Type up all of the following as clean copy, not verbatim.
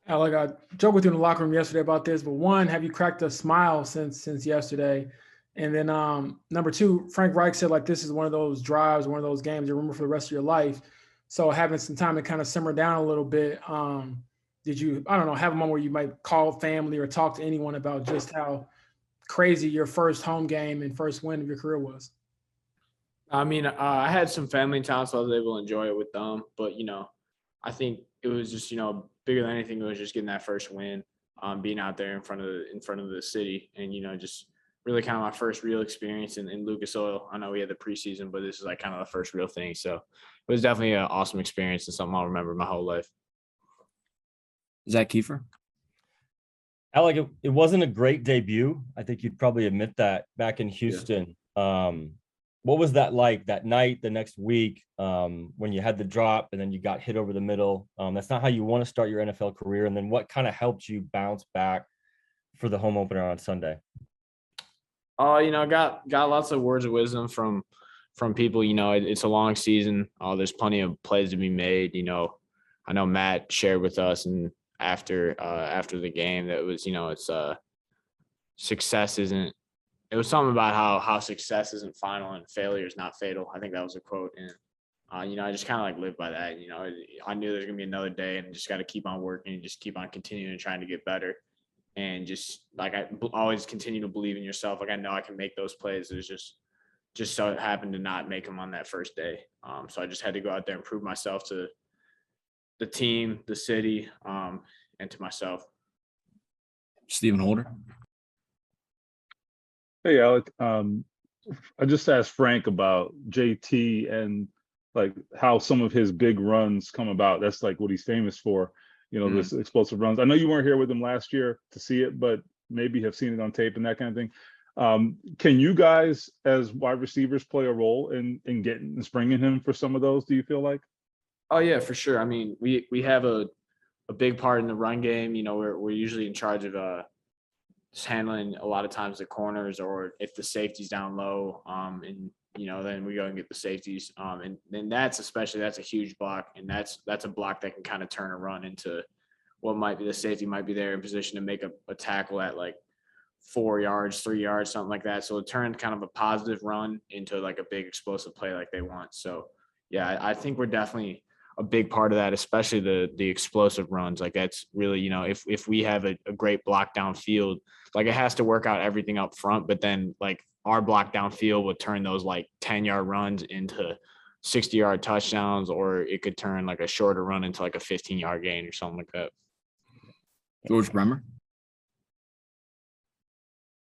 Alec, I joked with you in the locker room yesterday about this, but one, have you cracked a smile since yesterday? And then number two, Frank Reich said like this is one of those drives, one of those games you remember for the rest of your life. So having some time to kind of simmer down a little bit, did you, I don't know, have a moment where you might call family or talk to anyone about just how crazy your first home game and first win of your career was? I mean, I had some family in town, so I was able to enjoy it with them. But I think it was just bigger than anything. It was just getting that first win, being out there in front of the city, and just really kind of my first real experience in Lucas Oil. I know we had the preseason, but this is like kind of the first real thing. So it was definitely an awesome experience and something I'll remember my whole life. Zach Kiefer. Alec, it wasn't a great debut. I think you'd probably admit that back in Houston. Yeah. What was that like that night, the next week, when you had the drop and then you got hit over the middle? That's not how you want to start your NFL career. And then what kind of helped you bounce back for the home opener on Sunday? Got lots of words of wisdom from people. It's a long season. There's plenty of plays to be made. I know Matt shared with us and after the game that was, it's success isn't. It was something about how success isn't final and failure is not fatal. I think that was a quote. And, I just kind of like live by that. I knew there's going to be another day and just got to keep on working and just keep on continuing and trying to get better. And just like I always continue to believe in yourself. Like I know I can make those plays. It's just so it happened to not make them on that first day. So I just had to go out there and prove myself to the team, the city, and to myself. Stephen Holder. Hey, Alec. I just asked Frank about JT and like how some of his big runs come about. That's like what he's famous for, this explosive runs. I know you weren't here with him last year to see it, but maybe have seen it on tape and that kind of thing. Can you guys as wide receivers play a role in getting and springing him for some of those, do you feel like? Oh yeah, for sure. I mean, we have a big part in the run game. We're usually in charge of just handling a lot of times the corners, or if the safety's down low, and then we go and get the safeties, and then that's a huge block, and that's a block that can kind of turn a run into what might be the safety might be there in position to make a tackle at like 4 yards, 3 yards, something like that. So it turned kind of a positive run into like a big explosive play like they want. So yeah, I think we're definitely a big part of that, especially the explosive runs. Like that's really, if we have a great block downfield, like it has to work out everything up front, but then like our block downfield would turn those like 10-yard runs into 60-yard touchdowns, or it could turn like a shorter run into like a 15-yard gain or something like that. George Bremer.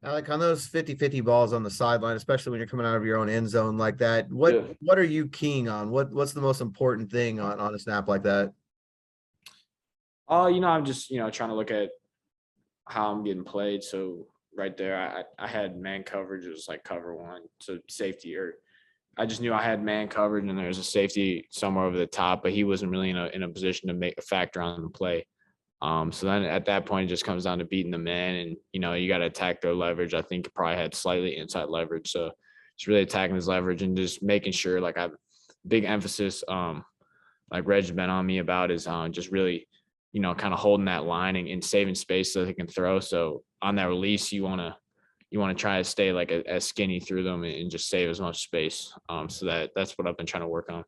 Like on those 50-50 balls on the sideline, especially when you're coming out of your own end zone like that, what are you keying on? What's the most important thing on a snap like that? I'm just, trying to look at how I'm getting played. So right there, I had man coverage. It was like cover one. So safety, or I just knew I had man coverage and there was a safety somewhere over the top, but he wasn't really in a position to make a factor on the play. So then at that point, it just comes down to beating the man, and, you got to attack their leverage. I think it probably had slightly inside leverage. So it's really attacking his leverage and just making sure, like, I have big emphasis, like Reg's been on me about, is just really, kind of holding that line and saving space so they can throw. So on that release, you want to try to stay like as skinny through them and just save as much space. So that's what I've been trying to work on.